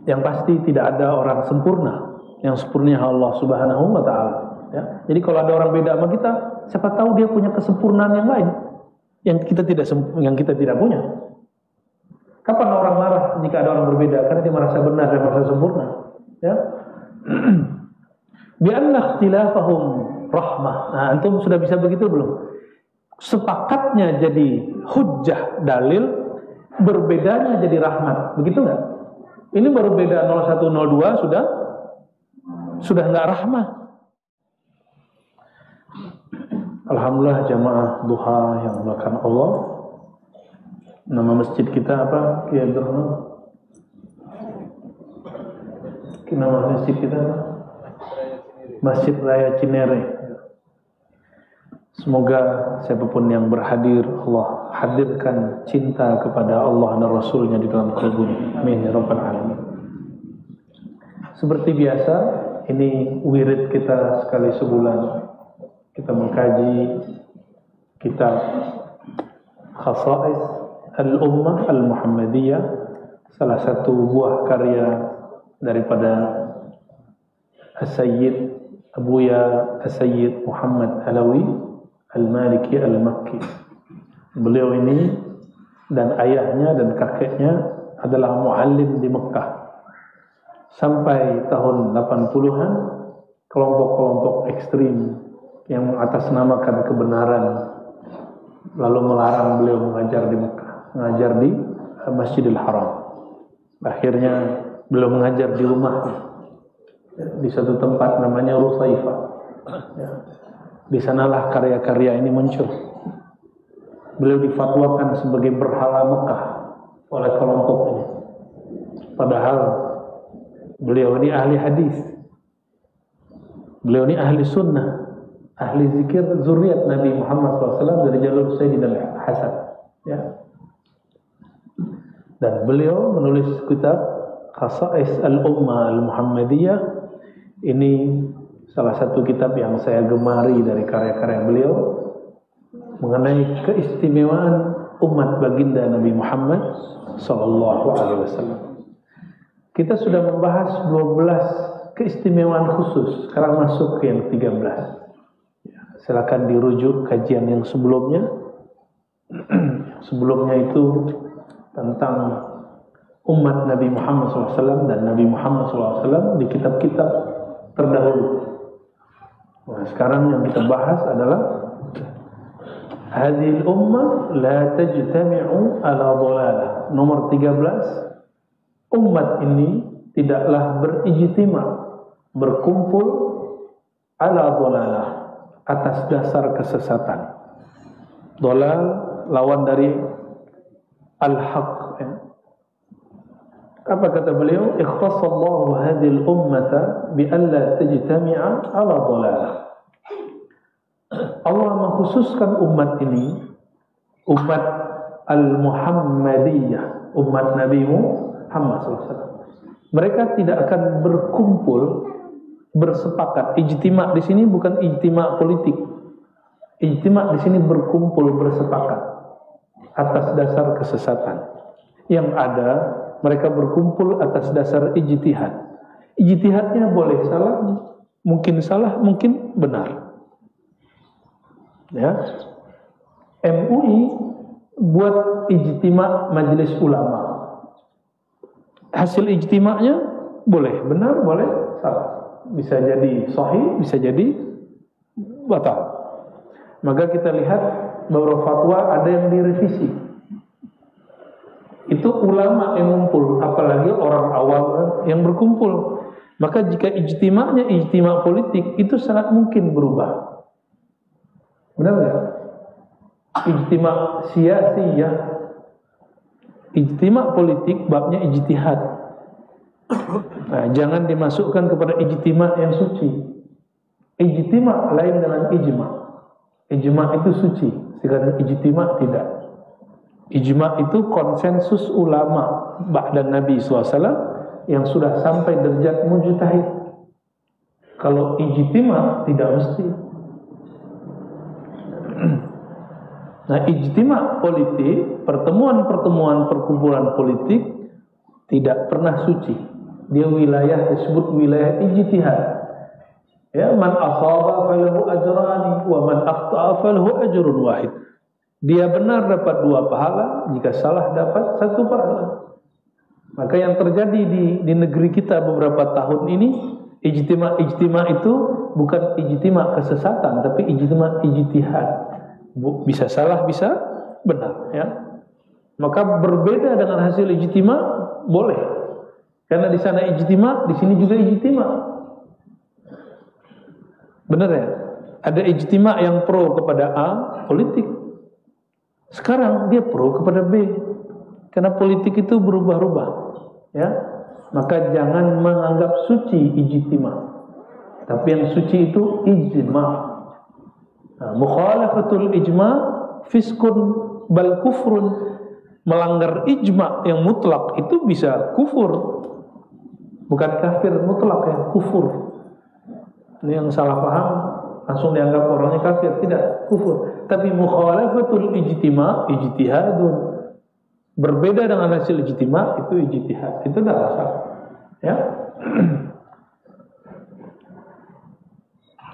Yang pasti tidak ada orang sempurna. Yang sempurna Allah Subhanahu wa taala, ya. Jadi kalau ada orang beda sama kita, siapa tahu dia punya kesempurnaan yang lain yang kita tidak punya. Kapan orang marah jika ada orang berbeda? Karena dia merasa benar dan merasa sempurna, ya. Bi anna ikhtilafahum rahmah. Nah, antum sudah bisa begitu belum? Sepakatnya jadi hujjah dalil, berbedanya jadi rahmat. Begitu enggak? Ini baru beda 0102 sudah enggak rahmat. Alhamdulillah jamaah duha yang melakukan Allah. Nama masjid kita apa? Kiai Abdurrahman. Nama masjid kita apa? Masjid Raya Cinere. Semoga siapapun yang berhadir, Allah hadirkan cinta kepada Allah dan Rasulnya di dalam kalbunya. Amin ya rabbal alamin. Seperti biasa, ini wirid kita sekali sebulan. Kita mengkaji kitab Khasa'is Al-Ummah Al-Muhammadiyah, salah satu buah karya daripada As-Sayyid Abuya As-Sayyid Muhammad Alawi Al-Maliki Al-Makki. Beliau ini dan ayahnya dan kakeknya adalah muallim di Mekah. Sampai tahun 80-an, kelompok-kelompok ekstrim yang mengatasnamakan kebenaran lalu melarang beliau mengajar di Mekah, mengajar di Masjidil Haram. Akhirnya beliau mengajar di rumahnya, di satu tempat namanya Rusaifah. Ya. Di sanalah karya-karya ini muncul. Beliau difatwakan sebagai berhala Mekah oleh kelompok ini. Padahal beliau ini ahli hadis. Beliau ini ahli sunnah, ahli zikir zuriat Nabi Muhammad SAW dari jalur Sayyidina Hasan. Ya. Dan beliau menulis kitab Khasa'is Al-Ummah Al-Muhammadiyah. Ini salah satu kitab yang saya gemari dari karya-karya beliau mengenai keistimewaan umat baginda Nabi Muhammad SAW. Kita sudah membahas 12 keistimewaan khusus. Sekarang masuk ke yang 13. Silakan dirujuk kajian yang sebelumnya. Sebelumnya itu tentang umat Nabi Muhammad SAW dan Nabi Muhammad SAW di kitab-kitab terdahulu. Nah, sekarang yang kita bahas adalah hadhil ummah la tajtami'u ala dhalalah. Nomor 13, umat ini tidaklah berijtima', berkumpul ala dhalalah, atas dasar kesesatan. Dhalal lawan dari al-haq, ya. Apa kata beliau? Ikhtassallahu hadhil ummata bi alla tajtami'a ala dhalalah. Allah mengkhususkan umat ini, umat al-Muhammadiyah, umat Nabi Muhammad SAW. Mereka tidak akan berkumpul, bersepakat. Ijtima' di sini bukan ijtima' politik. Ijtima' di sini berkumpul, bersepakat atas dasar kesesatan. Yang ada, mereka berkumpul atas dasar ijtihad. Ijtihadnya boleh salah, mungkin benar. Ya. MUI buat ijtima' majelis ulama. Hasil ijtima'nya boleh benar, boleh salah. Bisa jadi sahih, bisa jadi batal. Maka kita lihat beberapa fatwa ada yang direvisi. Itu ulama yang ngumpul, apalagi orang awam yang berkumpul. Maka jika ijtima'nya ijtima' politik, itu sangat mungkin berubah. Benar nggak? Ijtima' siyasiyah, ijtima' politik babnya ijtihad. Nah, jangan dimasukkan kepada ijtima' yang suci. Ijtima' lain dengan ijma'. Ijma' itu suci, sedangkan ijtima' tidak. Ijma' itu konsensus ulama ba'da Nabi SAW yang sudah sampai derajat mujtahid. Kalau ijtima' tidak mesti. Nah, ijtima' politik, pertemuan-pertemuan perkumpulan politik tidak pernah suci. Dia wilayah disebut wilayah ijtihad. Ya, man asaba falahu ajrani wa man akhta'a falahu ajrun wahid. Dia benar dapat 2 pahala, jika salah dapat 1 pahala. Maka yang terjadi di negeri kita beberapa tahun ini, ijtima itu bukan ijtima kesesatan, tapi ijtima ijtihad. Bisa salah, bisa benar, ya. Maka berbeda dengan hasil ijtima boleh. Karena di sana ijtima, di sini juga ijtima. Benar ya? Ada ijtima yang pro kepada A, politik. Sekarang dia pro kepada B. Karena politik itu berubah-ubah, ya. Maka jangan menganggap suci ijtima. Tapi yang suci itu ijma. Nah, mukhalafatul ijma fiskun bal kufrun. Melanggar ijma yang mutlak itu bisa kufur. Bukan kafir mutlak, ya, kufur. Ini yang salah paham, langsung dianggap orangnya kafir. Tidak, kufur. Tapi mukhalafatul ijtima, ijtihadun. Berbeda dengan hasil ijtima, itu ijtihad. Itu tidak masalah, ya.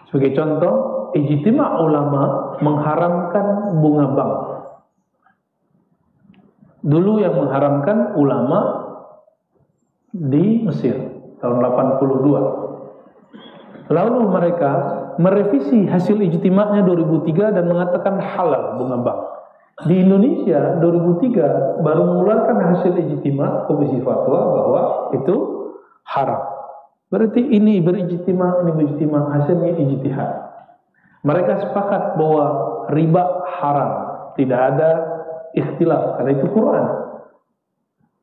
Sebagai contoh, ijtima ulama mengharamkan bunga bank. Dulu yang mengharamkan ulama di Mesir tahun 82. Lalu mereka merevisi hasil ijtima'nya 2003 dan mengatakan halal bunga bank. Di Indonesia 2003 baru mengeluarkan hasil ijtima' komisi fatwa bahwa itu haram. Berarti ini berijtima, ini berijtima, hasilnya ijtihad. Mereka sepakat bahwa riba haram, tidak ada ikhtilaf karena itu Quran.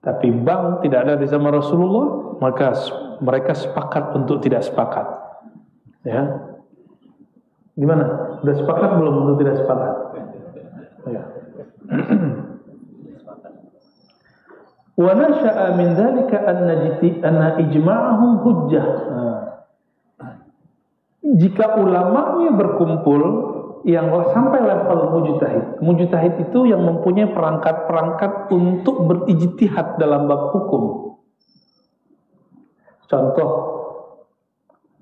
Tapi bank tidak ada di zaman Rasulullah, maka mereka sepakat untuk tidak sepakat. Ya, gimana? Sudah sepakat belum untuk tidak sepakat? Ya. Wa nasha'a min dzalika anna ijma'ahum hujjah. Jika ulamanya berkumpul yang sampai level mujtahid. Mujtahid itu yang mempunyai perangkat-perangkat untuk berijtihad dalam bab hukum. Contoh,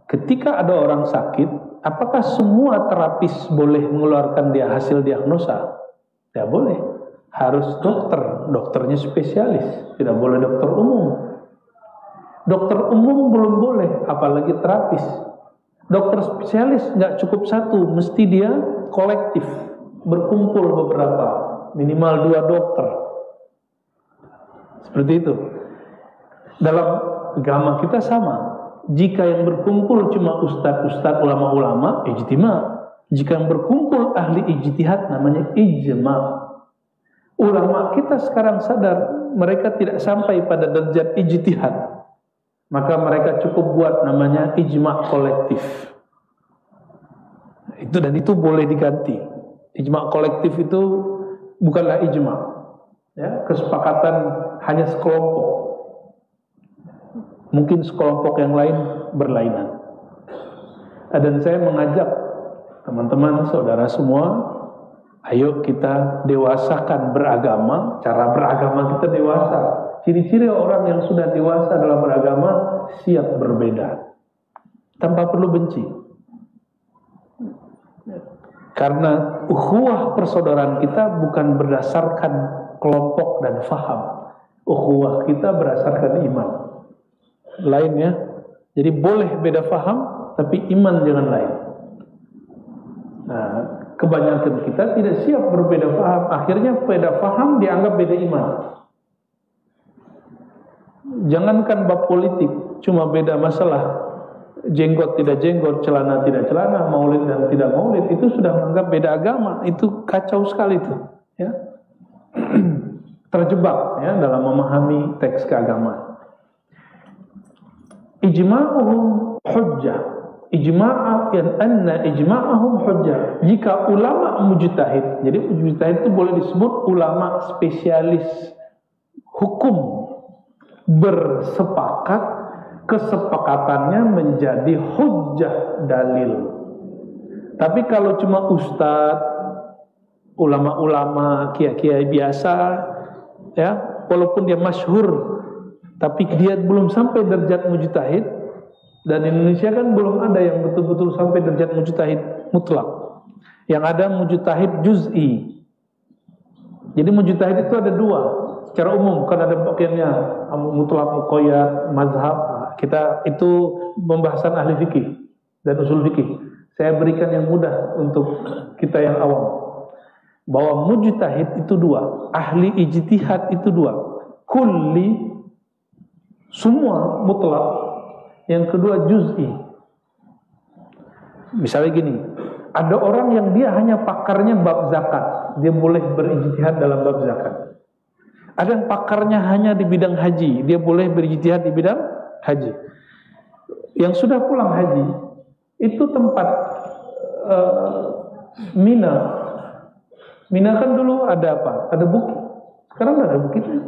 ketika ada orang sakit, apakah semua terapis boleh mengeluarkan dia hasil diagnosa? Tidak boleh. Harus dokter, dokternya spesialis. Tidak boleh dokter umum. Dokter umum belum boleh, apalagi terapis. Dokter spesialis nggak cukup satu, mesti dia kolektif, berkumpul beberapa, minimal 2 dokter. Seperti itu. Dalam agama kita sama. Jika yang berkumpul cuma ustadz-ustadz, ulama-ulama, ijtima. Jika yang berkumpul ahli ijtihad, namanya ijma. Ulama kita sekarang sadar mereka tidak sampai pada derajat ijtihad. Maka mereka cukup buat namanya ijma kolektif. Itu boleh diganti. Ijma kolektif itu bukanlah ijma. Ya, kesepakatan hanya sekelompok. Mungkin sekelompok yang lain berlainan. Dan saya mengajak teman-teman, saudara semua, ayo kita dewasakan beragama. Cara beragama kita dewasa. Ciri-ciri orang yang sudah dewasa dalam beragama, siap berbeda tanpa perlu benci. Karena ukhuwah persaudaraan kita bukan berdasarkan kelompok dan faham. Ukhuwah kita berdasarkan iman. Lainnya, jadi boleh beda faham, tapi iman jangan lain. Nah, kebanyakan kita tidak siap berbeda faham. Akhirnya beda faham dianggap beda iman. Jangankan bab politik, cuma beda masalah jenggot tidak jenggot, celana tidak celana, maulid dan tidak maulid, itu sudah menganggap beda agama. Itu kacau sekali itu, ya. Terjebak ya dalam memahami teks keagamaan. Ijma'uhum hujjah. Ijma'ahum hujjah. Jika ulama mujtahid, jadi mujtahid itu boleh disebut ulama spesialis hukum, bersepakat, kesepakatannya menjadi hujjah dalil. Tapi kalau cuma ustadz, ulama-ulama, kiai-kiai biasa, ya, walaupun dia masyhur tapi dia belum sampai derajat mujtahid, dan Indonesia kan belum ada yang betul-betul sampai derajat mujtahid mutlak. Yang ada mujtahid juz'i. Jadi mujtahid itu ada dua secara umum, kan ada bagiannya mutlak, muqayyad, mazhab. Kita itu pembahasan ahli fikih dan usul fikih. Saya berikan yang mudah untuk kita yang awam. Bahwa mujtahid itu dua, ahli ijtihad itu dua. Kulli, semua mutlak. Yang kedua juz'i. Misalnya gini, ada orang yang dia hanya pakarnya bab zakat, dia boleh berijtihad dalam bab zakat. Ada yang pakarnya hanya di bidang haji, dia boleh berijtihad di bidang haji. Yang sudah pulang haji, itu tempat Mina. Mina kan dulu ada apa? Ada bukit. Sekarang tidak ada bukitnya.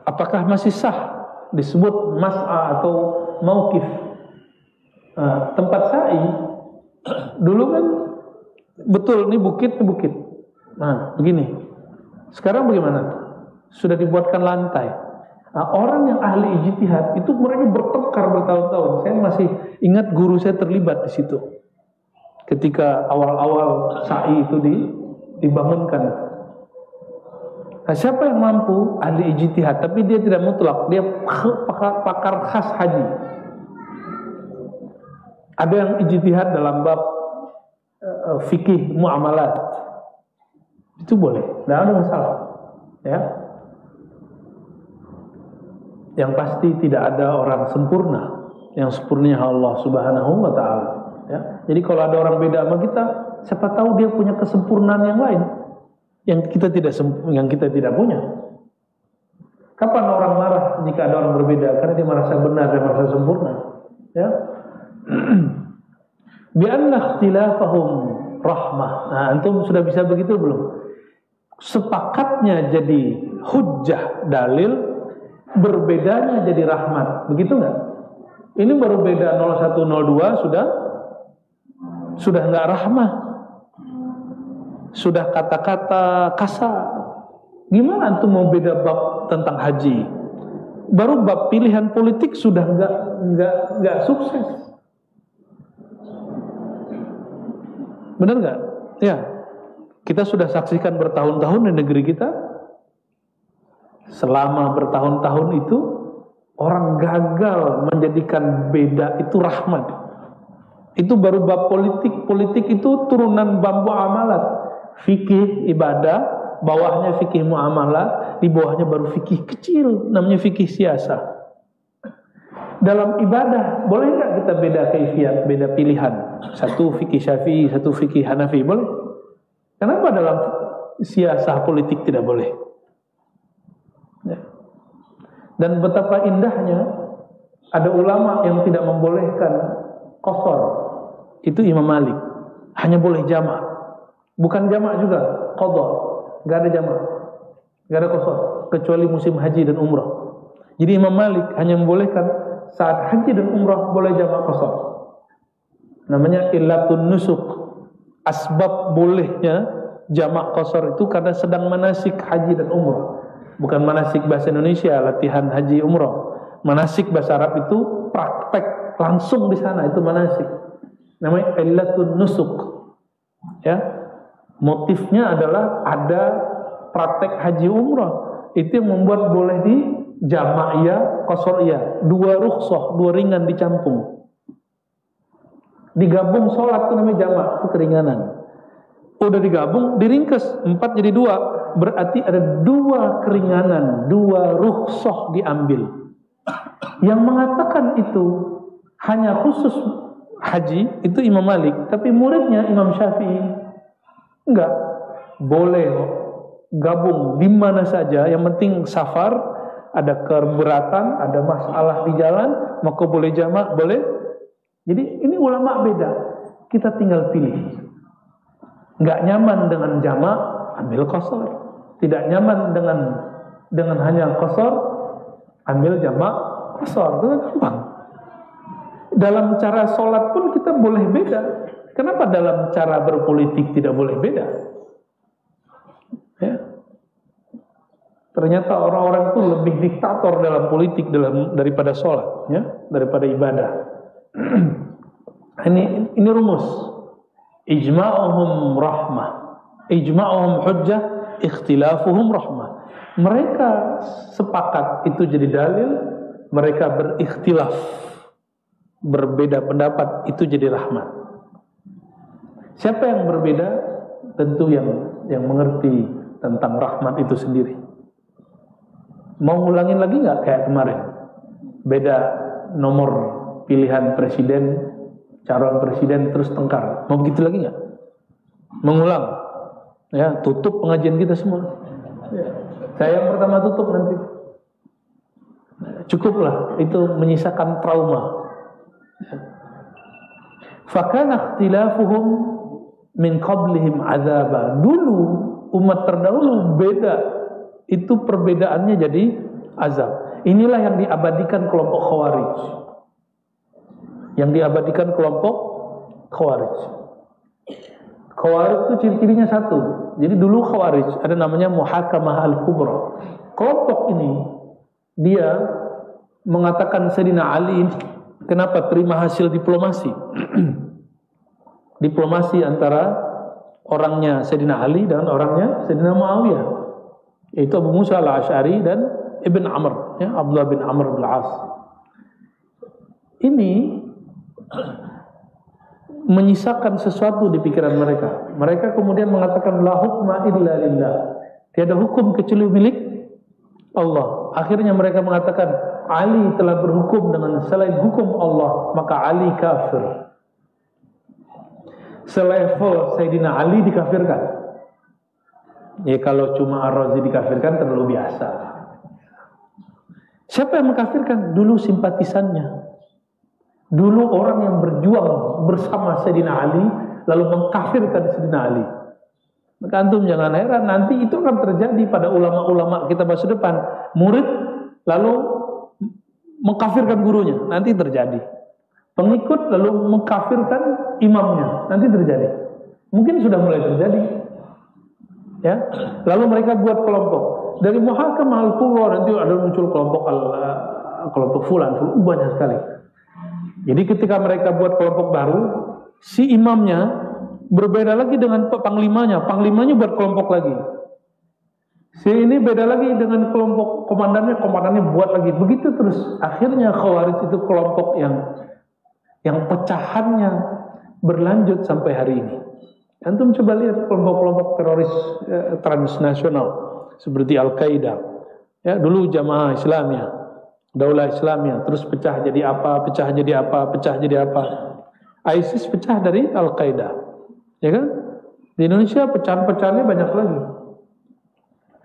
Apakah masih sah disebut mas'a atau mauqif? Tempat sa'i dulu kan betul, ini bukit, ini bukit. Nah, begini. Sekarang bagaimana? Sudah dibuatkan lantai. Nah, orang yang ahli ijtihad itu mereka bertengkar bertahun-tahun. Saya masih ingat guru saya terlibat di situ. Ketika awal-awal sa'i itu dibangunkan. Nah, siapa yang mampu? Ahli ijtihad, tapi dia tidak mutlak, dia pakar khas haji. Ada yang ijtihad dalam bab fikih muamalat, itu boleh, tidak ada masalah, ya. Yang pasti tidak ada orang sempurna, yang sempurna Allah Subhanahu wa Ta'ala, ya. Jadi kalau ada orang beda sama kita, siapa tahu dia punya kesempurnaan yang lain yang kita tidak punya. Kapan orang marah jika ada orang berbeda? Karena dia merasa benar dan merasa sempurna, ya. Bi'anna ikhtilafahum rahmah. Nah, antum sudah bisa begitu belum? Sepakatnya jadi hujjah, dalil, berbedanya jadi rahmat. Begitu enggak? Ini baru beda 0102 sudah enggak rahmah. Sudah kata-kata kasar. Gimana antum mau beda bab tentang haji? Baru bab pilihan politik sudah enggak sukses. Benar nggak? Ya, kita sudah saksikan bertahun-tahun di negeri kita. Selama bertahun-tahun itu orang gagal menjadikan beda itu rahmat. Itu baru bab politik. Politik itu turunan bambu amalat. Fikih ibadah, bawahnya fikih muamalah, di bawahnya baru fikih kecil, namanya fikih siasah. Dalam ibadah, boleh nggak kita beda kaifiat, beda pilihan? Satu fikih Syafi'i, satu fikih Hanafi, boleh? Kenapa dalam siasah politik tidak boleh? Ya. Dan betapa indahnya ada ulama yang tidak membolehkan qasar. Itu Imam Malik. Hanya boleh jamak. Bukan jamak juga, qadha. Nggak ada jamak, nggak ada qasar, kecuali musim haji dan umrah. Jadi Imam Malik hanya membolehkan saat haji dan umrah boleh jamak qasar. Namanya illatun nusuk. Asbab bolehnya jamak qasar itu karena sedang manasik haji dan umrah. Bukan manasik bahasa Indonesia, latihan haji umrah. Manasik bahasa Arab itu praktek langsung di sana, itu manasik. Namanya illatun nusuk. Ya. Motifnya adalah ada praktek haji umrah. Itu yang membuat boleh di jamak iya, qasar iya. Dua rukhsah, dua ringan dicampur. Digabung sholat itu namanya jamak, itu keringanan. Udah digabung, diringkes 4 jadi 2. Berarti ada 2 keringanan, 2 rukhsah diambil. Yang mengatakan itu hanya khusus haji itu Imam Malik, tapi muridnya Imam Syafi'i enggak, boleh gabung di mana saja, yang penting safar, ada keberatan, ada masalah di jalan, maka boleh jamak, boleh. Jadi ini ulama beda, kita tinggal pilih. Enggak nyaman dengan jamak, ambil qasar. Tidak nyaman dengan hanya qasar, ambil jamak qasar. Itu gampang. Dalam cara sholat pun kita boleh beda. Kenapa dalam cara berpolitik tidak boleh beda? Ya. Ternyata orang-orang itu lebih diktator dalam politik daripada sholat, ya, daripada ibadah. Ini rumus. Ijma'uhum rahmah, ijma'uhum hujjah, ikhtilafuhum rahmah. Mereka sepakat itu jadi dalil, mereka berikhtilaf, berbeda pendapat itu jadi rahmat. Siapa yang berbeda? Tentu yang mengerti tentang rahmat itu sendiri. Mau ngulangin lagi nggak kayak kemarin? Beda nomor pilihan presiden, calon presiden terus tengkar. Mau begitu lagi nggak? Mengulang? Ya, tutup pengajian kita semua. Ya. Saya yang pertama tutup nanti. Cukuplah, itu menyisakan trauma. Fakana ikhtilafuhum min qablihim azaba. Dulu umat terdahulu beda, itu perbedaannya jadi azab. Inilah yang diabadikan kelompok Khawarij. Yang diabadikan kelompok Khawarij. Khawarij itu ciri-cirinya satu. Jadi dulu Khawarij ada namanya Muhakamah Al-Kubra. Kelompok ini dia mengatakan Sayyidina Ali kenapa terima hasil diplomasi. Diplomasi antara orangnya Sayyidina Ali dan orangnya Sayyidina Muawiyah, yaitu Abu Musa al-Asy'ari dan Ibn Amr, ya, Abdullah bin Amr bin As. Ini menyisakan sesuatu di pikiran mereka. Mereka kemudian mengatakan la hukma illa lillah. Tiada hukum kecuali milik Allah. Akhirnya mereka mengatakan Ali telah berhukum dengan selain hukum Allah, maka Ali kafir. Selevel Sayyidina Ali dikafirkan. Ya kalau cuma Ar-Razi dikafirkan terlalu biasa. Siapa yang mengkafirkan? Dulu simpatisannya. Dulu orang yang berjuang bersama Sayyidina Ali lalu mengkafirkan Sayyidina Ali. Maka antum jangan heran, nanti itu akan terjadi pada ulama-ulama kita masa depan. Murid lalu mengkafirkan gurunya, nanti terjadi. Pengikut lalu mengkafirkan imamnya, nanti terjadi. Mungkin sudah mulai terjadi. Ya, lalu mereka buat kelompok. Dari Muhakamah Al-Kubra nanti ada muncul kelompok fulan, banyak sekali. Jadi ketika mereka buat kelompok baru, si imamnya berbeda lagi dengan panglimanya. Panglimanya buat kelompok lagi. Si ini beda lagi dengan kelompok komandannya buat lagi. Begitu terus. Akhirnya Khawarij itu kelompok yang pecahannya berlanjut sampai hari ini. Antum coba lihat kelompok-kelompok teroris transnasional seperti Al-Qaeda. Ya, dulu Jamaah Islamiyah, Daulah Islamiyah, terus pecah jadi apa, pecah jadi apa, pecah jadi apa. ISIS pecah dari Al-Qaeda. Ya kan? Di Indonesia pecahan-pecahannya banyak lagi.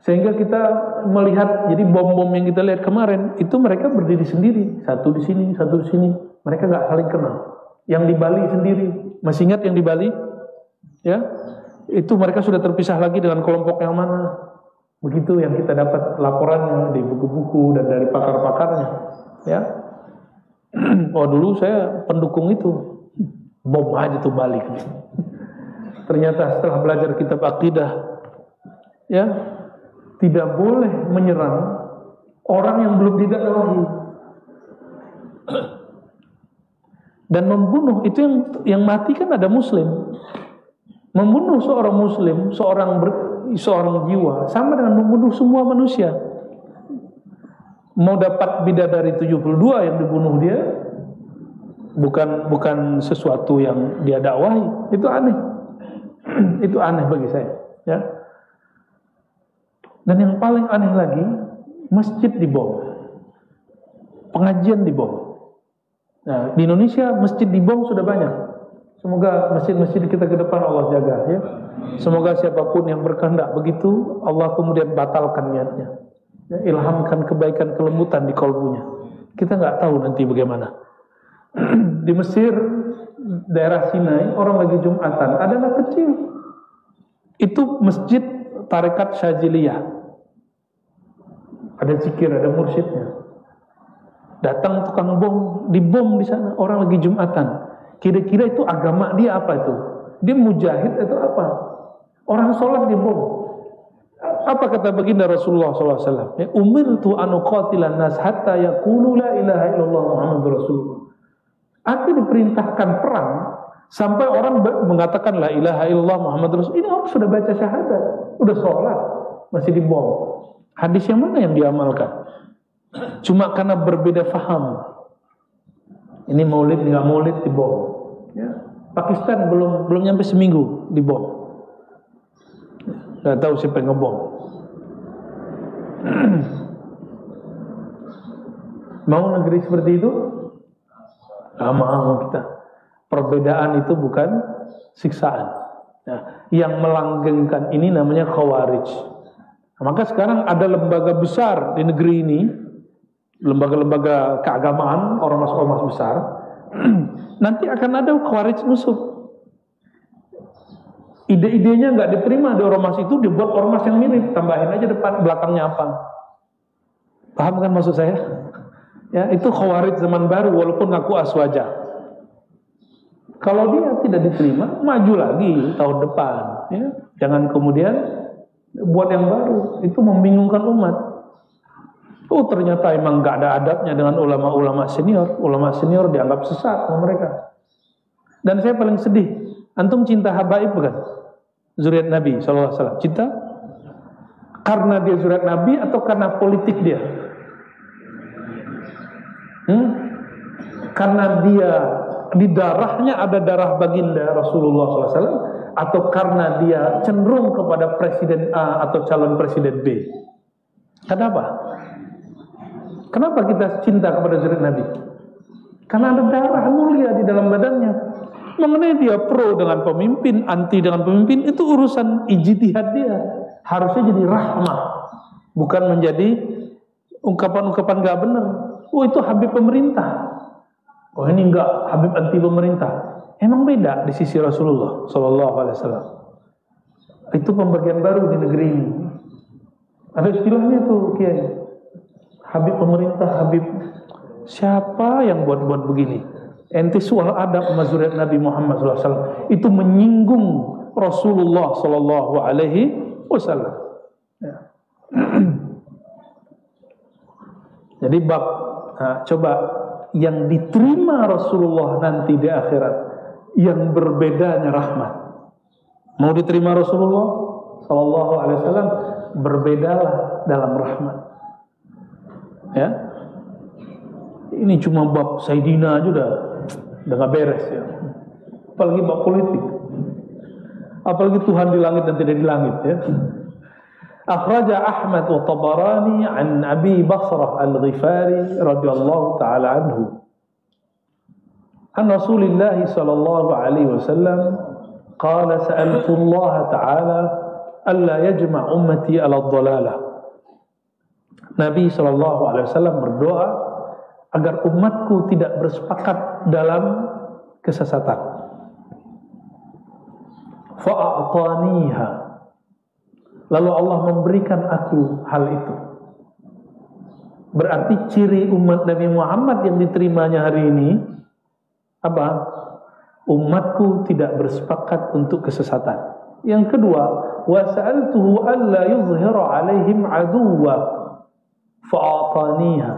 Sehingga kita melihat, jadi bom-bom yang kita lihat kemarin, itu mereka berdiri sendiri. Satu di sini, satu di sini. Mereka nggak saling kenal. Yang di Bali sendiri. Masih ingat yang di Bali? Ya, itu mereka sudah terpisah lagi dengan kelompok yang mana. Begitu yang kita dapat laporannya di buku-buku dan dari pakar-pakarnya. Ya, oh dulu saya pendukung itu, bom aja tuh balik. Ternyata setelah belajar kitab akidah, ya tidak boleh menyerang orang yang belum didakwahi dan membunuh. Itu yang mati kan ada Muslim. Membunuh seorang Muslim, seorang jiwa, sama dengan membunuh semua manusia. Mau dapat bidadari 72 yang dibunuh dia, bukan sesuatu yang dia dakwahi. Itu aneh. Itu aneh bagi saya. Ya. Dan yang paling aneh lagi, masjid dibom, pengajian dibom. Nah, di Indonesia masjid dibom sudah banyak. Semoga masjid-masjid kita ke depan Allah jaga, ya. Semoga siapapun yang berkehendak begitu, Allah kemudian batalkan niatnya, ya, ilhamkan kebaikan kelembutan di kalbunya. Kita nggak tahu nanti bagaimana. Di Mesir, daerah Sinai, orang lagi Jumatan, ada anak kecil. Itu masjid tarekat Syaziliyah. Ada zikir, ada mursyidnya. Datang tukang bom, dibom di sana, orang lagi Jumatan. Kira-kira itu agama dia apa itu? Dia mujahid atau apa? Orang sholat dibom. Apa kata baginda Rasulullah SAW? Umirtu an uqatilan nas hatta yaqulu la ilaha illallah Muhammadur Rasulullah. Aku diperintahkan perang sampai orang mengatakan la ilaha illallah Muhammadur Rasulullah. Ini orang sudah baca syahadat, udah sholat, masih dibom. Hadis yang mana yang diamalkan? Cuma karena berbeda faham. Ini maulid nggak maulid dibom. Ya. Pakistan belum nyampe seminggu dibom. Nggak tahu siapa yang ngebom. Mau negeri seperti itu? Nggak mau kita. Perbedaan itu bukan siksaan. Nah, yang melanggengkan ini namanya khawarij. Nah, maka sekarang ada lembaga besar di negeri ini, lembaga-lembaga keagamaan, ormas-ormas besar. Nanti akan ada khawarij musuh. Ide-idenya nggak diterima di ormas itu, dibuat ormas yang mirip, tambahin aja depan belakangnya apa. Paham kan maksud saya? Ya, itu khawarij zaman baru walaupun ngaku aswaja. Kalau dia tidak diterima, maju lagi tahun depan. Ya. Jangan kemudian buat yang baru, itu membingungkan umat. Oh ternyata emang nggak ada adabnya dengan ulama-ulama senior. Ulama senior dianggap sesat sama mereka. Dan saya paling sedih, antum cinta habaib bukan? Zuriat Nabi SAW. Cinta? Karena dia zuriat Nabi atau karena politik dia? Karena dia di darahnya ada darah baginda Rasulullah SAW, atau karena dia cenderung kepada presiden A atau calon presiden B? Kenapa? Kenapa kita cinta kepada zuriat Nabi? Karena ada darah mulia di dalam badannya. Mengenai dia pro dengan pemimpin, anti dengan pemimpin, itu urusan ijtihad dia. Harusnya jadi rahmah, bukan menjadi ungkapan-ungkapan gak benar. Oh itu Habib pemerintah, oh ini enggak, Habib anti pemerintah. Emang beda di sisi Rasulullah SAW. Itu pembagian baru di negeri ini. Ada istilahnya tuh Kiai, Habib pemerintah, Habib. Siapa yang buat-buat begini? Ente soal adab mazuriat Nabi Muhammad SAW itu menyinggung Rasulullah SAW. Ya. Jadi coba yang diterima Rasulullah nanti di akhirat, yang berbedanya rahmat. Mau diterima Rasulullah SAW, berbedalah dalam rahmat. Ya, ini cuma bab Sayyidina aja udah gak beres ya. Apalagi bab politik. Apalagi Tuhan di langit dan tidak di langit ya. Akhraja Ahmad wa Tabarani an Abi Basrah Al-Ghifari radhiyallahu ta'ala anhu. An Rasulillah sallallahu alaihi wasallam qala sa'altu Allah ta'ala alla yajma' ummati ala dhalalah. Nabi sallallahu alaihi wasallam berdoa agar umatku tidak bersepakat dalam kesesatan. Fa'ataniha. Lalu Allah memberikan aku hal itu. Berarti ciri umat Nabi Muhammad yang diterimanya hari ini apa? Umatku tidak bersepakat untuk kesesatan. Yang kedua, wa sa'altuhu alla yuzhira 'alaihim 'aduwwa fa'ataniha.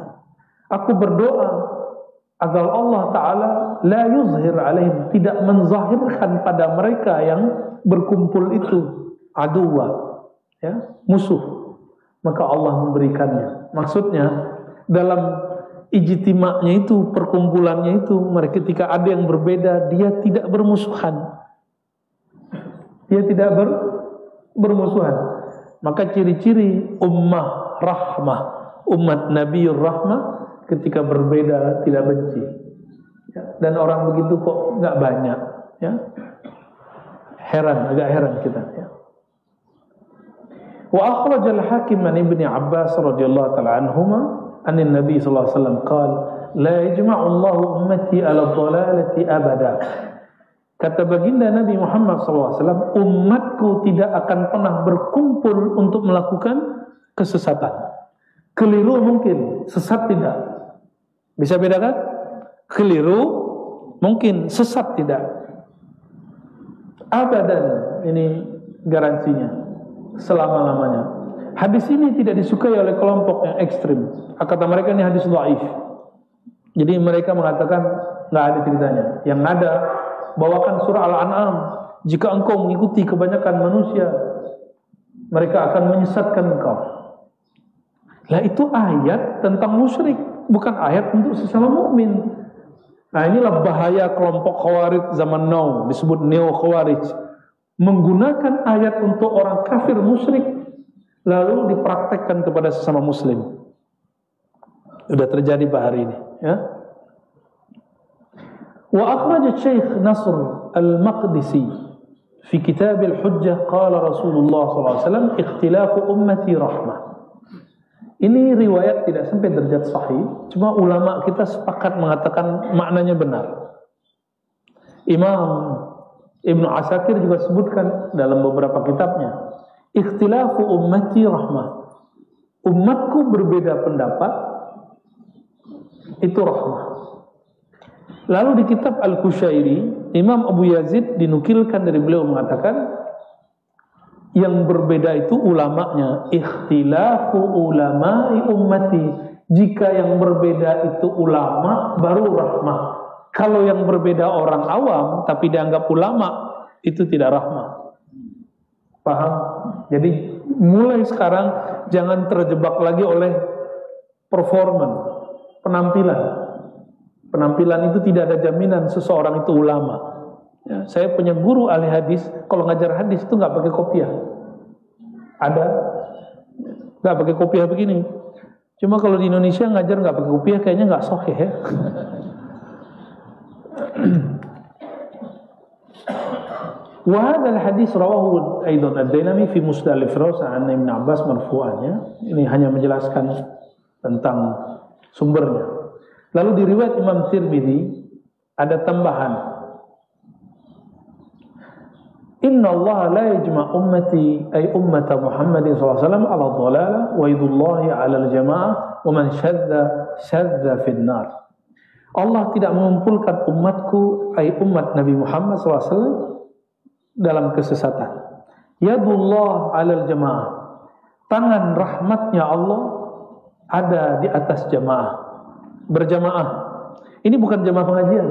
Aku berdoa agar Allah Ta'ala la yuzhir alaihim, tidak menzahirkan pada mereka yang berkumpul itu aduwa, ya, musuh. Maka Allah memberikannya. Maksudnya dalam ijtima'nya itu, perkumpulannya itu, mereka ketika ada yang berbeda, dia tidak bermusuhan. Dia tidak bermusuhan. Maka ciri-ciri ummah rahmah, umat Nabiur Rahmah, ketika berbeda tidak benci, ya. Dan orang begitu kok nggak banyak, ya. Agak heran kita, ya. Wa akhraj al-Hakim an Ibnu Abbas radhiyallahu ta'ala anhuma an Nabi sallallahu alaihi wasallam qala la yajma'u Allahu ummati ala dhalalati abada. Kata baginda Nabi Muhammad SAW, umatku tidak akan pernah berkumpul untuk melakukan kesesatan. Keliru mungkin, sesat tidak. Bisa bedakan? Keliru mungkin, sesat tidak. Abadan, ini garansinya, selama-lamanya. Hadis ini tidak disukai oleh kelompok yang ekstrim. Kata mereka ini hadis dhaif. Jadi mereka mengatakan nggak ada ceritanya. Yang ada, bawakan surah Al-An'am. Jika engkau mengikuti kebanyakan manusia, mereka akan menyesatkan engkau. Lah itu ayat tentang musyrik, bukan ayat untuk sesama mukmin. Nah inilah bahaya kelompok Khawarij zaman now, disebut Neo Khawarij, menggunakan ayat untuk orang kafir musyrik lalu dipraktekkan kepada sesama muslim. Sudah terjadi pada hari ini, ya. Wa akhraj Syekh Nasr Al-Maqdisi fi kitab Al-Hujjah qala Rasulullah SAW ikhtilafu ummati rahmah. Ini riwayat tidak sampai derajat sahih, cuma ulama kita sepakat mengatakan maknanya benar. Imam Ibnu Asakir juga sebutkan dalam beberapa kitabnya, ikhtilafu ummati rahmah. Umatku berbeda pendapat, itu rahmah. Lalu di kitab Al-Qushairi, Imam Abu Yazid dinukilkan dari beliau mengatakan, yang berbeda itu ulamanya. Ikhtilafu ulama'i ummati. Jika yang berbeda itu ulama, baru rahmah. Kalau yang berbeda orang awam tapi dianggap ulama, itu tidak rahmah. Paham? Jadi mulai sekarang jangan terjebak lagi oleh performan, penampilan. Penampilan itu tidak ada jaminan seseorang itu ulama. Ya, saya punya guru ahli hadis, kalau ngajar hadis itu nggak pakai kopiah. Ada, nggak pakai kopiah begini. Cuma kalau di Indonesia ngajar nggak pakai kopiah, kayaknya nggak sahih ya. Wa hadzal hadis rawahu aidan ad-Dailami fi Musnad al-Firdaus an Ibnu Abbas marfu'an. Ini hanya menjelaskan tentang sumbernya. Lalu di riwayat Imam Tirmidzi ada tambahan. Inna Allah la yajma' ummati ay ummata Muhammadin SAW ala dhalalah wa idullahi ala al-jama'ah wa man syadza fin nar. Allah tidak mengumpulkan umatku ay umat Nabi Muhammad SAW dalam kesesatan. Yadullah ala al-jama'ah. Tangan rahmatnya Allah ada di atas jamaah, berjamaah. Ini bukan jamaah pengajian.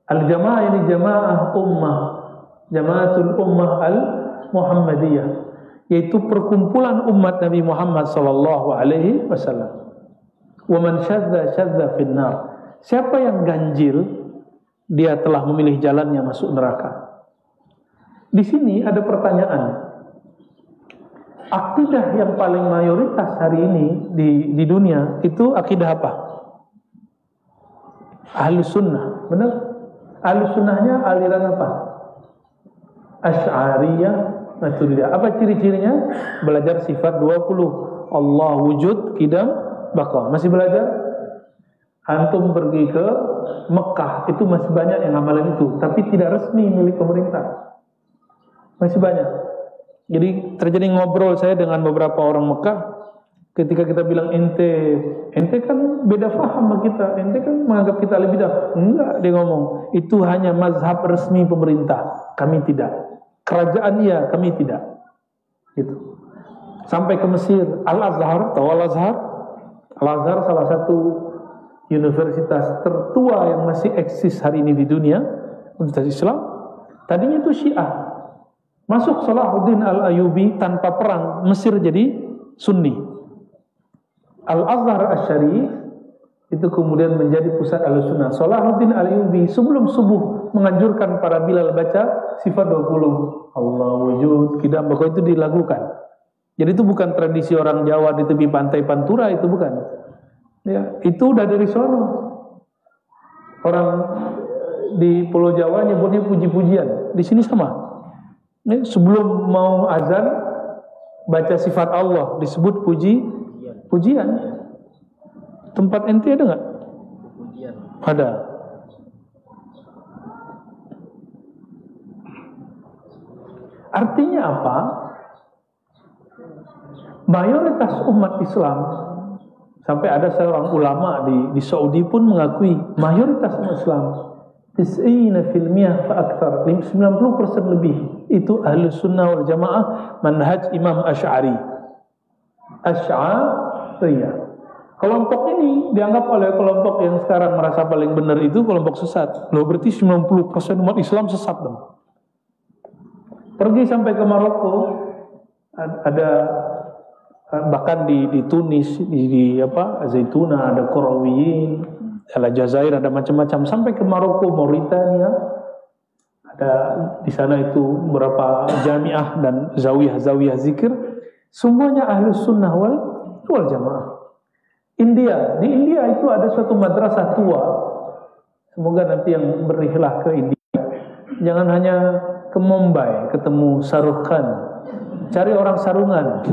Al-jamaah ini jamaah ummah, Jamaatul Ummah Al-Muhammadiyah, yaitu perkumpulan umat Nabi Muhammad sallallahu alaihi wasallam. Wa man syadza fin nar. Siapa yang ganjil, dia telah memilih jalannya masuk neraka. Di sini ada pertanyaan. Akidah yang paling mayoritas hari ini di dunia itu akidah apa? Ahlus Sunnah, benar? Ahlus Sunnahnya aliran apa? Asy'ariyah, Maturidiyah. Apa ciri-cirinya? Belajar sifat 20. Allah wujud, qidam, baqa. Masih belajar? Antum pergi ke Mekah, itu masih banyak yang amalan itu, tapi tidak resmi milik pemerintah. Masih banyak. Jadi terjadi ngobrol saya dengan beberapa orang Mekah. Ketika kita bilang ente kan beda faham sama kita, ente kan menganggap kita lebih dah. Enggak, dia ngomong, itu hanya mazhab resmi pemerintah, kami tidak. Kerajaan iya, kami tidak. Gitu. Sampai ke Mesir, Al-Azhar, tahu Al-Azhar? Al-Azhar salah satu universitas tertua yang masih eksis hari ini di dunia, universitas Islam. Tadinya itu Syiah. Masuk Salahuddin Al-Ayyubi tanpa perang, Mesir jadi Sunni. Al-Azhar Asy-Syarif itu kemudian menjadi pusat Ahlussunnah. Salahuddin Al-Ayyubi sebelum subuh menganjurkan para Bilal baca sifat 20. Allah wujud, qidam, baqa, itu dilakukan. Jadi itu bukan tradisi orang Jawa di tepi pantai Pantura, itu bukan. Ya, itu udah dari sono. Orang di Pulau Jawa nyebutnya puji-pujian. Di sini sama. Ya, sebelum mau azan baca sifat Allah disebut pujian. Tempat ente ada nggak? Ada. Artinya apa? Mayoritas umat Islam, sampai ada seorang ulama di Saudi pun mengakui mayoritas umat Islam 90% fa akthar, 90% lebih itu Ahlus Sunnah wal Jamaah manhaj Imam Asy'ari. Asy'ariyah. Kelompok ini dianggap oleh kelompok yang sekarang merasa paling benar itu kelompok sesat. Loh, berarti 90% umat Islam sesat dong. Pergi sampai ke Maroko, ada bahkan di Tunis, di Zaituna, ada Qarawiyin, Aljazair, ada macam-macam, sampai ke Maroko, Mauritania, ada di sana itu beberapa jamiah dan zawiyah zikir, semuanya ahlus sunnah wal jamaah. Di India itu ada suatu madrasah tua. Semoga nanti yang berihlah ke India, jangan hanya ke Mumbai ketemu Shahrukh Khan, cari orang sarungan.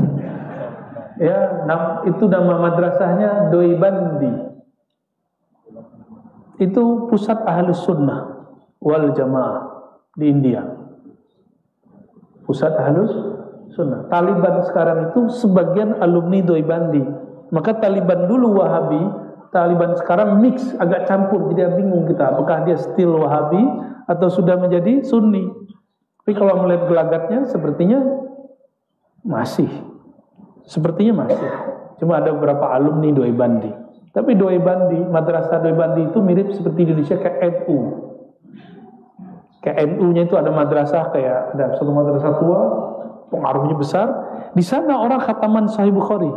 Ya, itu nama madrasahnya Doibandi. Itu pusat ahlus sunnah wal jamaah di India. Pusat ahlus sunnah. Taliban sekarang itu sebagian alumni Doibandi. Maka Taliban dulu Wahabi, Taliban sekarang mix, agak campur. Jadi bingung kita, apakah dia still Wahabi atau sudah menjadi Sunni. Tapi kalau melihat gelagatnya sepertinya masih. Cuma ada beberapa alumni Doibandi. Tapi Doibandi, madrasah Doibandi itu mirip seperti Indonesia kayak NU. Kayak NU-nya itu ada madrasah, kayak ada satu madrasah tua, pengaruhnya besar. Di sana orang khataman Sahih Bukhari.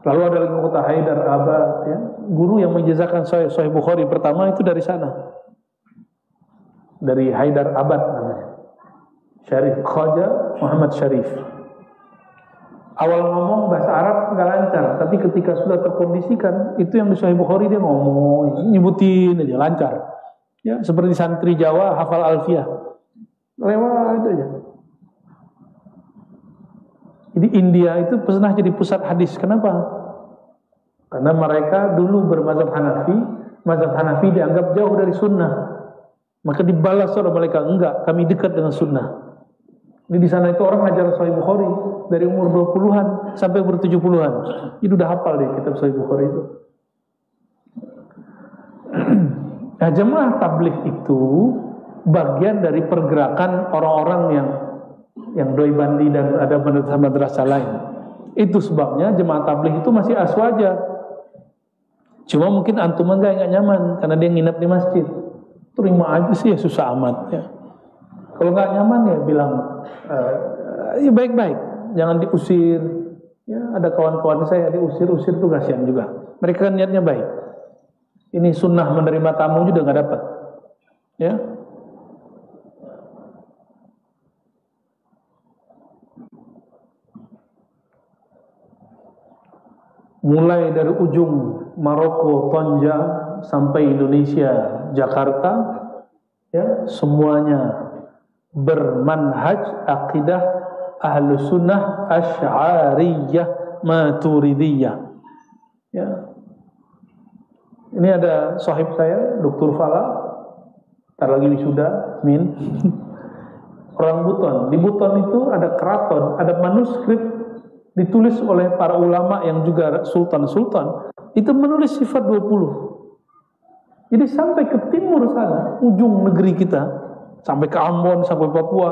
Lalu ada lagi kota Haidar Abad, ya. Guru yang menjazakan Sahih Bukhari pertama itu dari sana, dari Haidar Abad namanya, Syarif Khaja Muhammad Syarif. Awal ngomong bahasa Arab nggak lancar, tapi ketika sudah terkondisikan, itu yang di Sahih Bukhari dia ngomong, nyebutin aja lancar. Ya, seperti santri Jawa hafal alfiah, lewat aja. Jadi India itu pernah jadi pusat hadis. Kenapa? Karena mereka dulu bermazhab Hanafi. Mazhab Hanafi dianggap jauh dari sunnah. Maka dibalas oleh mereka, enggak, kami dekat dengan sunnah. Jadi di sana itu orang ngajar Sahih Bukhari dari umur 20-an sampai umur 70-an. Itu udah hafal deh kitab Sahih Bukhari itu. Nah, jemaah tabligh itu bagian dari pergerakan orang-orang yang Doibandi dan ada madrasah lain. Itu sebabnya jemaah tabligh itu masih aswaja. Cuma mungkin antum enggak nyaman karena dia nginep di masjid. Terima aja sih, ya susah amat ya. Kalau nggak nyaman ya bilang ya baik-baik, jangan diusir. Ya, ada kawan-kawan saya diusir-usir tuh kasihan juga. Mereka kan niatnya baik. Ini sunnah menerima tamu juga nggak dapat. Ya. Mulai dari ujung Maroko, Tonja sampai Indonesia, Jakarta, ya, semuanya bermanhaj akidah Ahlus Sunnah Asy'ariyah Maturidiyah. Ya. Ini ada sahib saya, Dr. Fala, ntar lagi wisuda, Min. Orang Buton. Di Buton itu ada keraton, ada manuskrip ditulis oleh para ulama yang juga sultan-sultan, itu menulis sifat 20. Jadi sampai ke timur sana, ujung negeri kita, sampai ke Ambon, sampai Papua,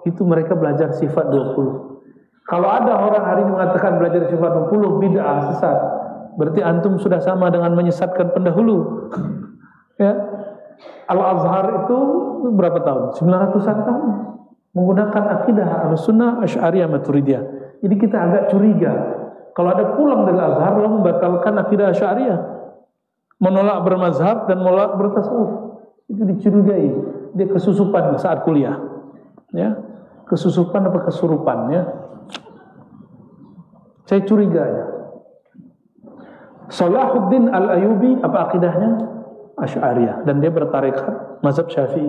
itu mereka belajar sifat 20. Kalau ada orang hari ini mengatakan belajar sifat 20 bid'ah, sesat, berarti antum sudah sama dengan menyesatkan pendahulu. Ya. Al-Azhar itu berapa tahun? 900-an tahun menggunakan akidah Ahlussunnah Asy'ariyah Maturidiyah. Jadi kita agak curiga kalau ada pulang dari Azhar lalu membatalkan akidah Asy'ariyah, menolak bermazhab dan menolak bertasawuf. Itu dicurigai, dia kesusupan saat kuliah. Ya, kesusupan apa kesurupan ya? Saya curiga ya. Salahuddin Al-Ayyubi apa akidahnya? Asy'ariyah, dan dia bertarekat mazhab Syafi'i.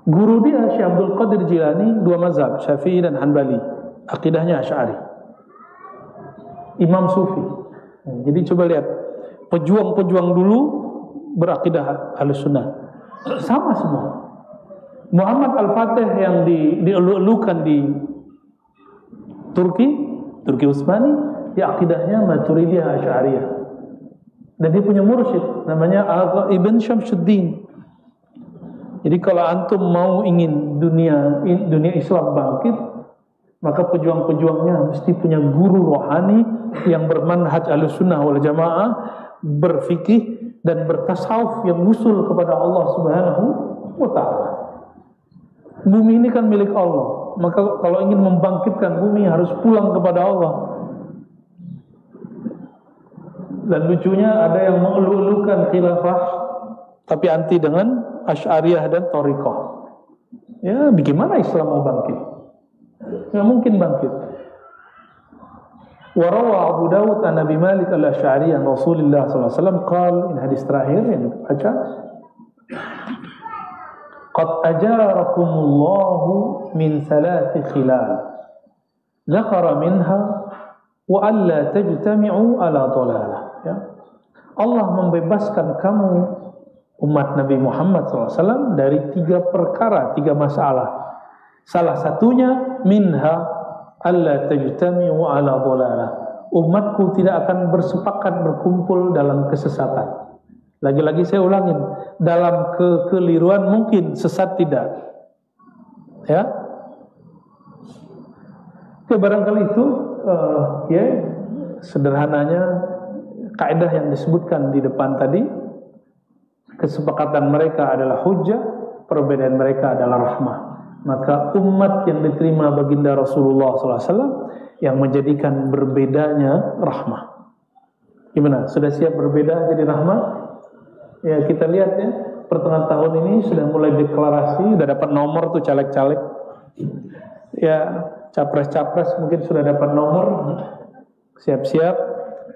Guru dia Syekh Abdul Qadir Jilani dua mazhab, Syafi'i dan Hanbali. Akidahnya Asy'ari. Imam Sufi. Jadi coba lihat, pejuang-pejuang dulu berakidah Ahlussunnah. Sama semua. Muhammad Al-Fatih yang dielu-elukan di Turki Utsmani, dia akidahnya Maturidiyah Asy'ariyah. Dan dia punya mursyid namanya Ibn Syamsuddin. Jadi kalau antum mau ingin dunia Islam bangkit, Maka pejuang-pejuangnya mesti punya guru rohani yang bermanhaj Ahlussunnah wal Jamaah, berfikih dan bertasawuf yang usul kepada Allah Subhanahu wa taala. Bumi ini kan milik Allah. Maka kalau ingin membangkitkan bumi harus pulang kepada Allah. Dan lucunya ada yang mengeluh-elukan khilafah tapi anti dengan Asy'ariyah dan Thariqah. Ya, bagaimana Islam mau bangkit? Nggak mungkin bangkit. Warawa Abu Dawud an Abi Malik al-Asy'ari an Rasulullah sallallahu alaihi wasallam qala, in hadis terakhir yang baca, qad ajarakumullahu min thalath khilal dzakara minha wa alla tajtami'u ala dhalalah. Ya. Allah membebaskan kamu umat Nabi Muhammad SAW dari 3 perkara, 3 masalah. Salah satunya minha alla tajtami'u ala dhalalah. Umatku tidak akan bersepakat berkumpul dalam kesesatan. Lagi-lagi saya ulangin, dalam kekeliruan mungkin, sesat tidak. Ya. Oke, barangkali itu ya sederhananya kaidah yang disebutkan di depan tadi. Kesepakatan mereka adalah hujjah, perbedaan mereka adalah rahmah. Maka umat yang diterima baginda Rasulullah SAW yang menjadikan berbedanya rahmah. Gimana? Sudah siap berbeda jadi rahmah? Ya, kita lihat ya, pertengahan tahun ini sudah mulai deklarasi, sudah dapat nomor tuh caleg-caleg. Ya, capres-capres mungkin sudah dapat nomor. Siap-siap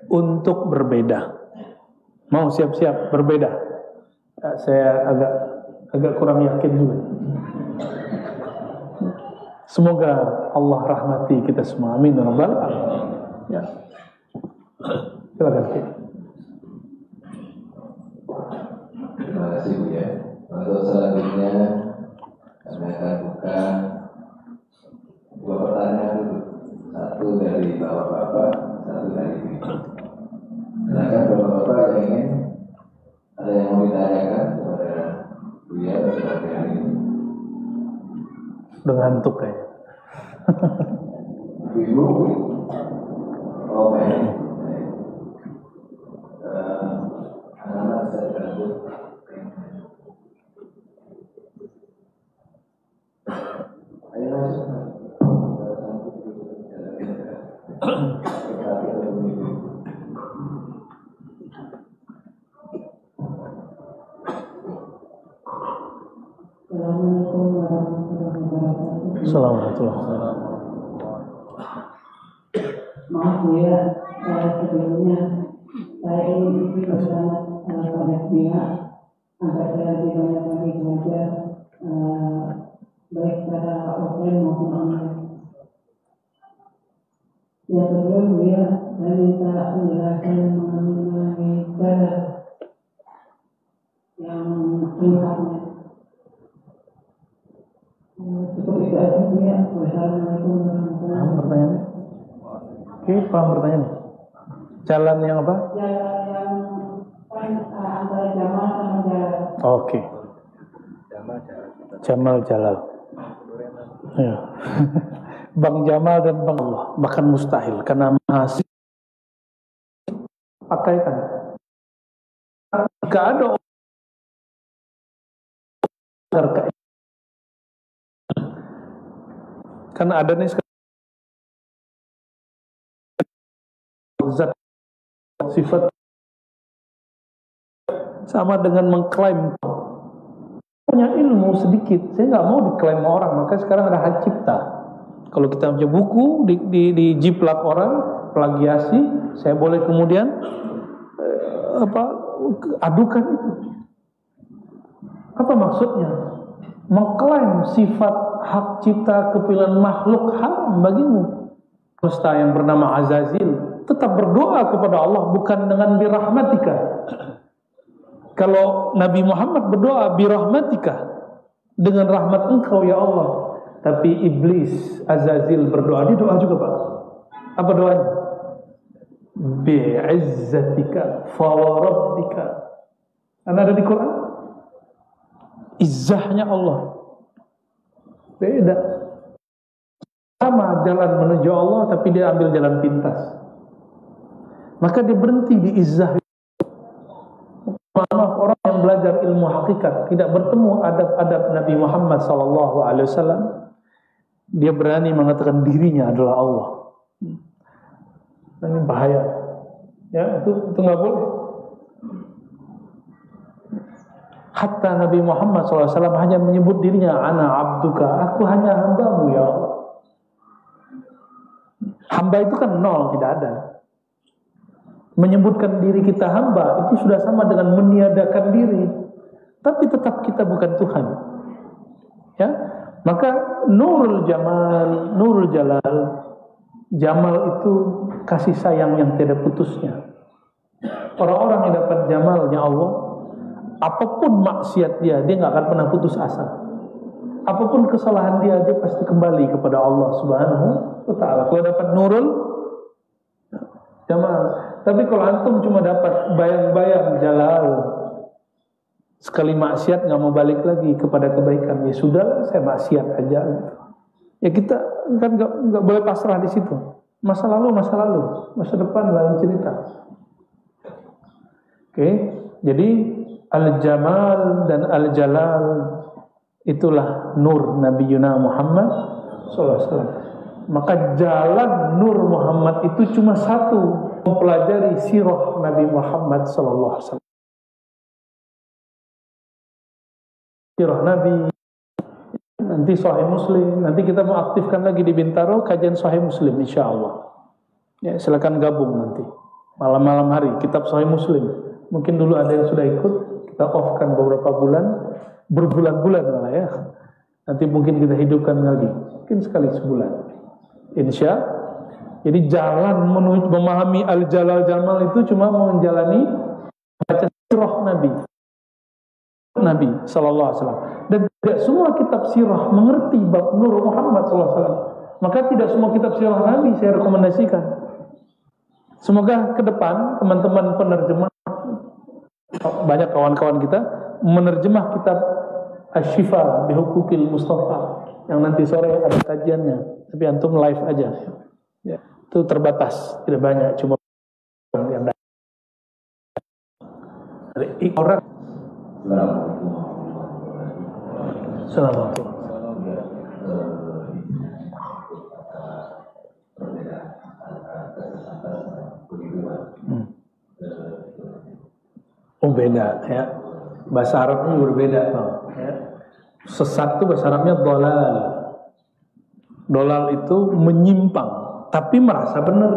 untuk berbeda. Mau siap-siap berbeda? Ya, saya agak kurang yakin juga. Semoga Allah rahmati kita semua. Amin ya rabbal alamin. Ya. Silakan. Terima kasih Bu ya. Untuk selanjutnya kami akan buka 2 pertanyaan dulu. Satu dari bapak-bapak, satu dari ibu. Silakan bapak-bapak yang ingin ada yang mau ditanyakan kepada Buya sebagai hari ini. Udah ngantuk kayak. Ibu, oke. Anak-anak bisa dibantu. Ayo masuk. Assalamualaikum. Maaf ya, sebelumnya saya ingin bersama pada pihak agar saya lebih banyak lagi belajar baik secara offline maupun online. Yang kedua, dia saya minta penjelasan mengenai cara yang lengkapnya. Cukup itu aja ya. Wassalamualaikum warahmatullahi wabarakatuh. Oke, paham pertanyaannya. Jalan yang apa? Jalan yang antara Jamal sama Jalal. Oke. Jamal Jalal. Ya. Bang Jamal dan Bang Allah. Bahkan mustahil karena mahasiswa pakaikan. Jika ada orang karena ada nih zat sifat sama dengan mengklaim punya ilmu sedikit. Saya nggak mau diklaim orang, maka sekarang ada hak cipta. Kalau kita baca buku di jiplak orang, plagiasi, saya boleh kemudian adukan itu. Apa maksudnya? Mengklaim sifat hak cipta kepilihan makhluk haram bagimu. Kusta yang bernama Azazil tetap berdoa kepada Allah bukan dengan birahmatika. Kalau Nabi Muhammad berdoa birahmatika, dengan rahmat engkau ya Allah. Tapi iblis Azazil berdoa, dia doa juga Pak. Apa doanya? Bi'izzatika fawarabbika. Karena ada di Quran. Izzahnya Allah beda. sama jalan menuju Allah, tapi dia ambil jalan pintas. Maka dia berhenti di izzah. Maaf, orang yang belajar ilmu hakikat tidak bertemu adab-adab Nabi Muhammad SAW, dia berani mengatakan dirinya adalah Allah. Ini bahaya. Ya, itu nggak boleh. Hatta Nabi Muhammad SAW hanya menyebut dirinya, ana abduka, aku hanya hambamu ya Allah. Hamba itu kan nol, tidak ada. Menyebutkan diri kita hamba itu sudah sama dengan meniadakan diri, tapi tetap kita bukan Tuhan. Ya, maka nurul jamal, nurul jalal, jamal itu kasih sayang yang tidak putusnya. Orang-orang yang dapat jamalnya Allah, apapun maksiat dia nggak akan pernah putus asa. Apapun kesalahan dia pasti kembali kepada Allah Subhanahu wa Ta'ala. Kalau dapat nurul jamal. Tapi kalau antum cuma dapat bayang-bayang jalal, sekali maksiat nggak mau balik lagi kepada kebaikan, ya sudah, saya maksiat aja. Ya kita kan nggak boleh pasrah di situ. Masa lalu, masa depan lain cerita. Oke, jadi al-jamal dan al-jalal itulah nur Nabi Yuna Muhammad SAW. Maka jalan nur Muhammad itu cuma satu, mempelajari sirah Nabi Muhammad SAW. Sirah Nabi, nanti Sahih Muslim, nanti kita mau aktifkan lagi di Bintaro kajian Sahih Muslim insyaAllah. Ya, silakan gabung nanti malam-malam hari kitab Sahih Muslim. Mungkin dulu ada yang sudah ikut, kita off-kan beberapa bulan, berbulan-bulan malah ya. Nanti mungkin kita hidupkan lagi, mungkin sekali sebulan. Insya. Jadi jalan menuju memahami al-jalal jamal itu cuma menjalani baca sirah Nabi sallallahu alaihi wasallam. Dan tidak semua kitab sirah mengerti bab nur Muhammad sallallahu alaihi wasallam. Maka tidak semua kitab sirah Nabi saya rekomendasikan. Semoga ke depan teman-teman penerjemah, banyak kawan-kawan kita menerjemah kitab Asy-Syifa bi Huquqil Mustafa yang nanti sore ada kajiannya, tapi antum live aja. Ya, itu terbatas, tidak banyak, cuma yang dari orang. Assalamualaikum. Oh beda ya, bahasa Arabnya berbeda ya. Sesat itu bahasa Arabnya dolal. Dolal itu menyimpang, tapi merasa benar.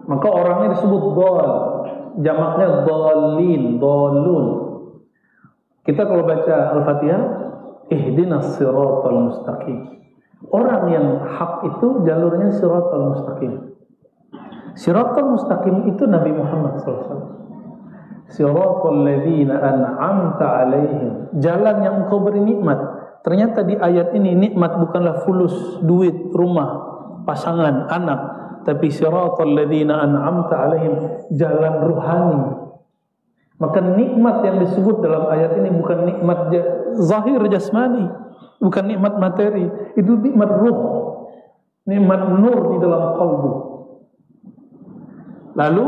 Maka orangnya disebut dol, jamaknya dolin, dolun. Kita kalau baca Al-Fatihah, ihdinas siratal mustaqim. Orang yang hak itu jalurnya siratal mustaqim. Siratal mustaqim itu Nabi Muhammad SAW. Siratal ladzina an'amta alaihim, jalan yang engkau beri nikmat. Ternyata di ayat ini nikmat bukanlah fulus, duit, rumah, pasangan, anak, tapi siratal ladzina an'amta alaihim, jalan ruhani. Maka nikmat yang disebut dalam ayat ini bukan nikmat zahir jasmani, bukan nikmat materi, itu nikmat ruh, nikmat nur di dalam qalbu. Lalu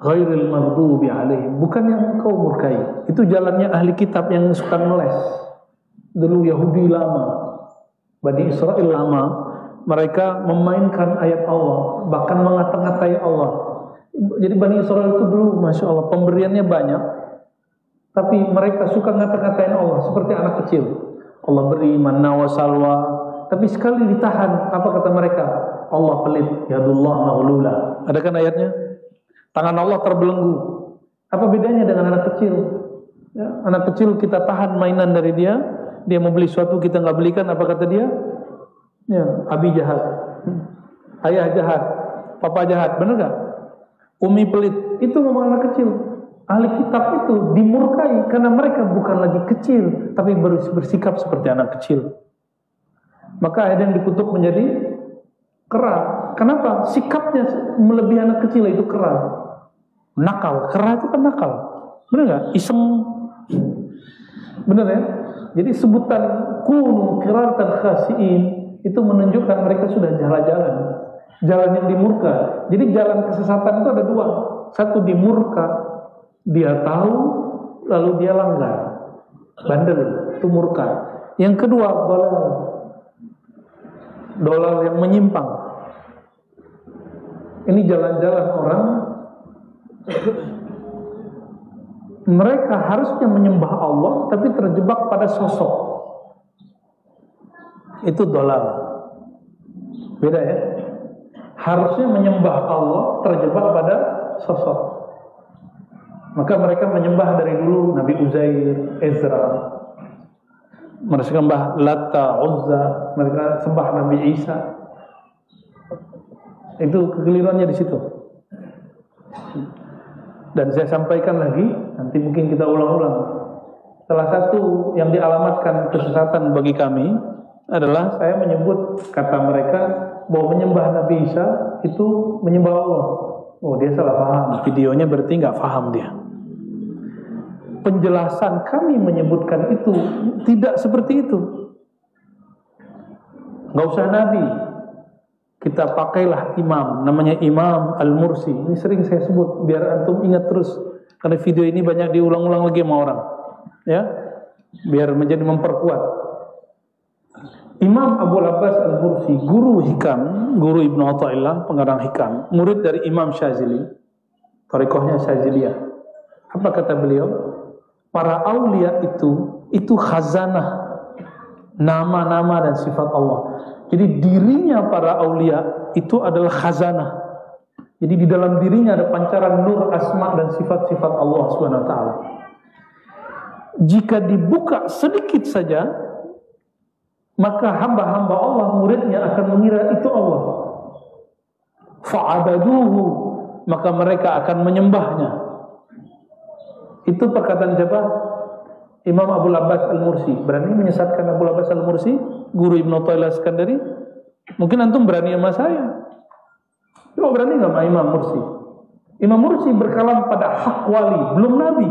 ghairil maghdubi alaihim, bukan yang engkau murkai. Itu jalannya ahli kitab yang suka ngeles. Dulu Yahudi lama, Bani Israel lama, mereka memainkan ayat Allah, bahkan mengata-ngatai Allah. Jadi Bani Israel itu dulu, Masya Allah, pemberiannya banyak, tapi mereka suka ngata-ngatain Allah seperti anak kecil. Allah beri manna wa salwa, tapi sekali ditahan, apa kata mereka? Allah pelit, yadullah maghlula. Ada kan ayatnya? Tangan Allah terbelenggu. Apa bedanya dengan anak kecil? Ya, anak kecil kita tahan mainan dari dia, dia mau beli sesuatu kita nggak belikan, apa kata dia? Ya, abi jahat, ayah jahat, papa jahat, benar nggak? Umi pelit, itu memang anak kecil. Ahli kitab itu dimurkai karena mereka bukan lagi kecil, tapi bersikap seperti anak kecil. Maka ayat yang dikutuk menjadi kera. Kenapa? Sikapnya melebihi anak kecil, itu kera. Nakal, kera itu kan nakal, benar nggak? Iseng, benar ya? Jadi sebutan kunu qiratan khasiin itu menunjukkan mereka sudah jalan-jalan, jalan yang di murka. Jadi jalan kesesatan itu ada dua. Satu di murka, dia tahu lalu dia langgar, bandel, itu murka. Yang kedua dolal yang menyimpang. Ini jalan-jalan orang, mereka harusnya menyembah Allah tapi terjebak pada sosok. Itu dolal. Beda ya. Harusnya menyembah Allah terjebak pada sosok. Maka mereka menyembah dari dulu Nabi Uzair, Ezra. Mereka sembah Lata, Uzza, mereka sembah Nabi Isa. Itu kekeliruannya di situ. Dan saya sampaikan lagi, nanti mungkin kita ulang-ulang. Salah satu yang dialamatkan kesesatan bagi kami adalah saya menyebut kata mereka bahwa menyembah Nabi Isa itu menyembah Allah. Oh, dia salah paham. Videonya berarti nggak paham dia. Penjelasan kami menyebutkan itu tidak seperti itu. Nggak usah Nabi. Kita pakailah imam, namanya Imam Al-Mursi. Ini sering saya sebut biar antum ingat terus, karena video ini banyak diulang-ulang lagi sama orang, ya, biar menjadi memperkuat. Imam Abu Abbas Al-Mursi, guru hikam, guru Ibnu Athaillah, pengarang hikam, murid dari Imam Syazili, thariqahnya Syaziliyah. Apa kata beliau? Para aulia itu khazanah nama-nama dan sifat Allah. Jadi dirinya para aulia itu adalah khazanah. Jadi di dalam dirinya ada pancaran nur asma dan sifat-sifat Allah Subhanahu wa taala. Jika dibuka sedikit saja, maka hamba-hamba Allah muridnya akan mengira itu Allah. Fa'abaduhu, maka mereka akan menyembahnya. Itu perkataan siapa? Imam Abu Abbas Al-Mursi. Berani menyesatkan Abu Abbas Al-Mursi, guru Ibnu Athaillah Iskandari? Mungkin antum berani sama saya. Kok berani nggak sama Imam Mursi? Imam Mursi berkalam pada hak wali, belum nabi.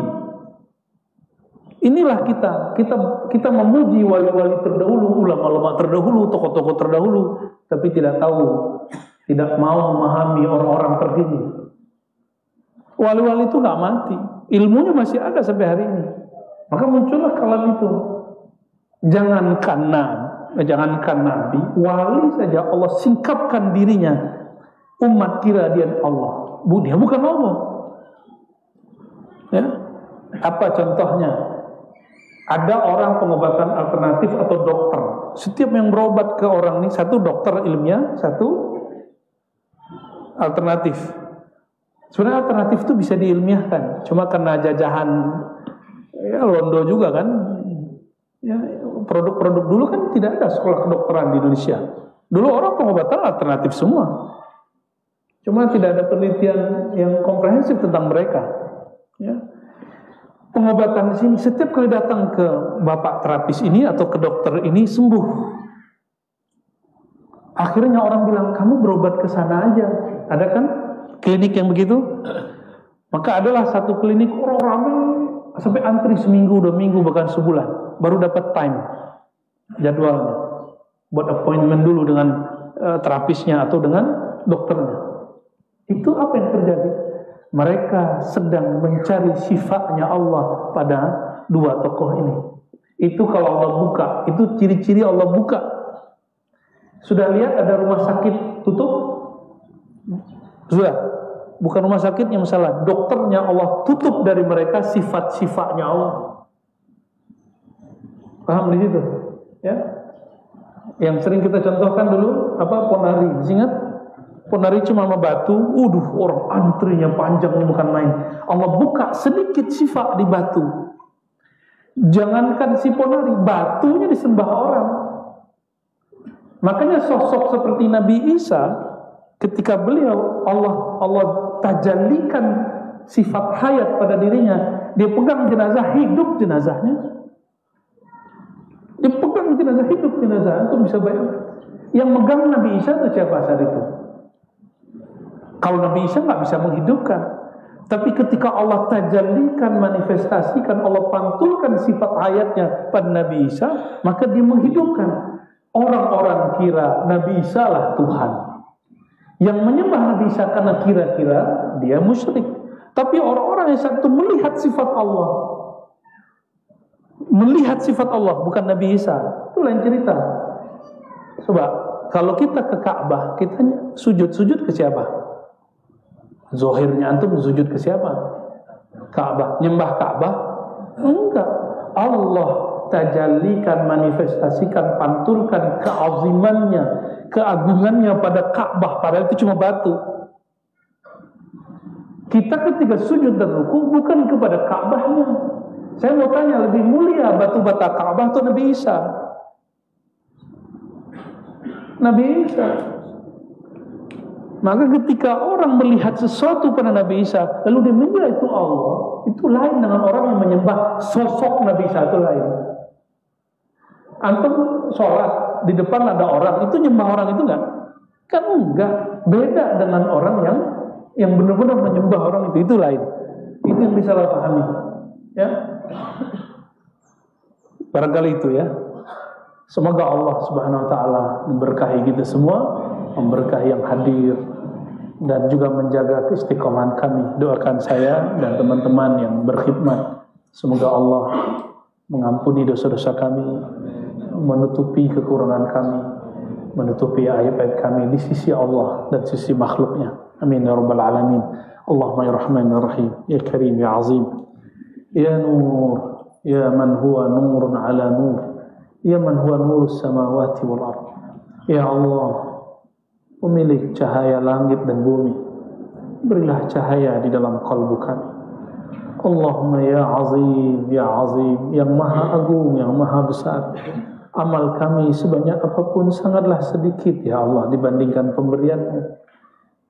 Inilah kita memuji wali-wali terdahulu, ulama-ulama terdahulu, tokoh-tokoh terdahulu, tapi tidak tahu, tidak mau memahami orang-orang terkini. Wali-wali itu nggak mati, ilmunya masih ada sampai hari ini. Maka muncullah kalam itu. Jangankan nabi, wali saja Allah singkapkan dirinya. Umat kira dia Allah, dia bukan Allah. Ya, apa contohnya? Ada orang pengobatan alternatif atau dokter. Setiap yang berobat ke orang ini, satu dokter ilmiah, satu alternatif. Sebenarnya alternatif itu bisa diilmiahkan, cuma karena jajahan ya londo juga kan. Ya, produk-produk dulu kan tidak ada sekolah kedokteran di Indonesia. Dulu orang pengobatan alternatif semua. Cuma tidak ada penelitian yang komprehensif tentang mereka. Ya. Pengobatan di sini setiap kali datang ke bapak terapis ini atau ke dokter ini sembuh. Akhirnya orang bilang kamu berobat ke sana aja. Ada kan klinik yang begitu? Maka adalah satu klinik orang ramai sampai antri seminggu, 2 minggu, bahkan sebulan baru dapat time jadwalnya. Buat appointment dulu dengan terapisnya atau dengan dokternya. Itu apa yang terjadi? Mereka sedang mencari sifatnya Allah pada dua tokoh ini. Itu kalau Allah buka, itu ciri-ciri Allah buka. Sudah lihat ada rumah sakit tutup? Sudah. Bukan rumah sakitnya masalah, dokternya Allah tutup dari mereka sifat-sifatnya Allah. Paham di situ? Ya. Yang sering kita contohkan dulu apa ponari, ingat? Ponari cuma sama batu, orang antrinya panjang, ini bukan main. Allah buka sedikit sifat di batu. Jangankan si ponari, batunya disembah orang. Makanya sosok seperti Nabi Isa, ketika beliau Allah tajallikan sifat hayat pada dirinya, dia pegang jenazah, hidup jenazahnya. Dia pegang jenazah, hidup jenazah. Itu bisa bayangkan. Yang megang Nabi Isa itu siapa saat itu? Kalau Nabi Isa nggak bisa menghidupkan, tapi ketika Allah tajallikan, manifestasikan, Allah pantulkan sifat hayatnya pada Nabi Isa, maka dia menghidupkan. Orang-orang kira Nabi Isa lah Tuhan. Yang menyembah Nabi Isa karena kira-kira dia musyrik. Tapi orang-orang yang satu melihat sifat Allah, melihat sifat Allah, bukan Nabi Isa, itu lain cerita. Coba, kalau kita ke Ka'bah, kita sujud ke siapa? Zohirnya antum sujud ke siapa? Ka'bah. Nyembah Ka'bah? Enggak. Allah tajallikan, manifestasikan, pantulkan keazimannya, keagungannya pada Ka'bah, padahal itu cuma batu. Kita ketika sujud dan ruku bukan kepada Ka'bahnya. Saya mau tanya, lebih mulia batu bata Ka'bah atau Nabi Isa? Nabi Isa. Maka ketika orang melihat sesuatu pada Nabi Isa, lalu dia mengira itu Allah, itu lain dengan orang yang menyembah sosok Nabi Isa, itu lain. Antum sholat, di depan ada orang, itu nyembah orang itu enggak? Kan enggak. Beda dengan orang yang benar-benar menyembah orang itu lain. Itu yang bisa lo pahami. Ya, barangkali itu ya. Semoga Allah Subhanahu Wa Taala memberkahi kita semua, memberkahi yang hadir, dan juga menjaga keistiqomahan kami. Doakan saya dan teman-teman yang berkhidmat, semoga Allah mengampuni dosa-dosa kami, menutupi kekurangan kami, menutupi aib-aib kami di sisi Allah dan sisi makhluknya. Amin ya rabbal alamin. Allahumma ya rahman ya rahim, ya karim ya azim, ya nur, ya man huwa nurun ala nur, ya man huwa nurus samawati wal ard. Ya Allah, pemilik cahaya langit dan bumi, berilah cahaya di dalam kalbu kami. Allahumma ya azim, ya azim, yang maha agung, yang maha besar. Amal kami sebanyak apapun sangatlah sedikit ya Allah dibandingkan pemberian-Mu.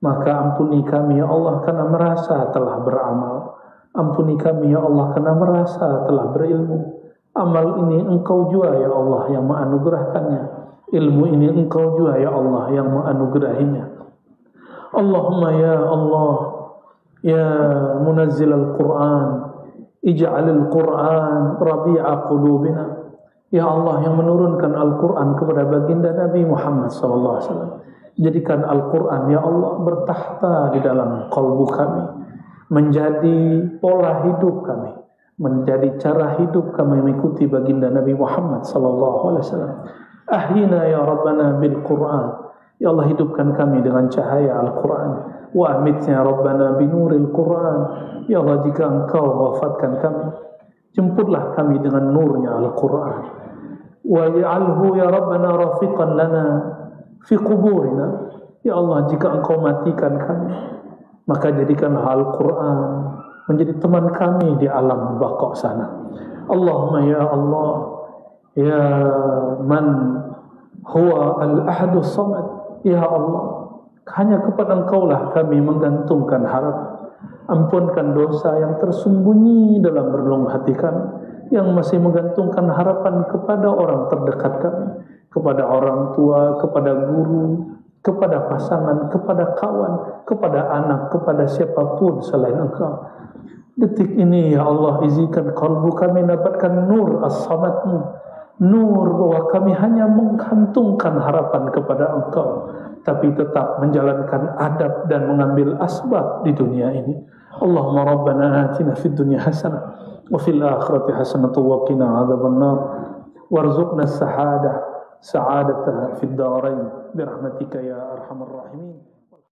Maka ampuni kami ya Allah karena merasa telah beramal. Ampuni kami ya Allah karena merasa telah berilmu. Amal ini Engkau jua ya Allah yang menganugerahkannya. Ilmu ini Engkau jua ya Allah yang menganugerahinya. Allahumma ya Allah, ya munazzil al-Quran, ij'alil Quran rabi'a qulubina. Ya Allah yang menurunkan Al-Quran kepada baginda Nabi Muhammad SAW. Jadikan Al-Quran ya Allah bertahta di dalam kalbu kami, menjadi pola hidup kami, menjadi cara hidup kami mengikuti baginda Nabi Muhammad SAW. Ahyina ya Rabbana bil Quran. Ya Allah hidupkan kami dengan cahaya Al-Quran. Wa amitnya Rabbana binuril Quran. Ya Allah jika Engkau wafatkan kami, jemputlah kami dengan nurnya Al-Quran. Wa ja'alhu ya Rabbana rafiqan lana fi kuburina. Ya Allah jika Engkau matikan kami, maka jadikanlah Al-Quran menjadi teman kami di alam baqa sana. Allahumma ya Allah, ya man huwa al-ahadus samad. Ya Allah, hanya kepada Engkau lah kami menggantungkan harap. Ampunkan dosa yang tersembunyi dalam relung hati kami, yang masih menggantungkan harapan kepada orang terdekat kami, kepada orang tua, kepada guru, kepada pasangan, kepada kawan, kepada anak, kepada siapapun selain Engkau. Detik ini ya Allah izinkan kalbu kami dapatkan nur as-samadmu, nur bahwa kami hanya menggantungkan harapan kepada Engkau, tapi tetap menjalankan adab dan mengambil asbab di dunia ini. Allahumma rabbana atina fid dunya hasanah wa fil akhirati hasanah wa qina adzabannar warzuqna as-sa'adah sa'adataha fid darain birahmatika ya arhamar rahimin.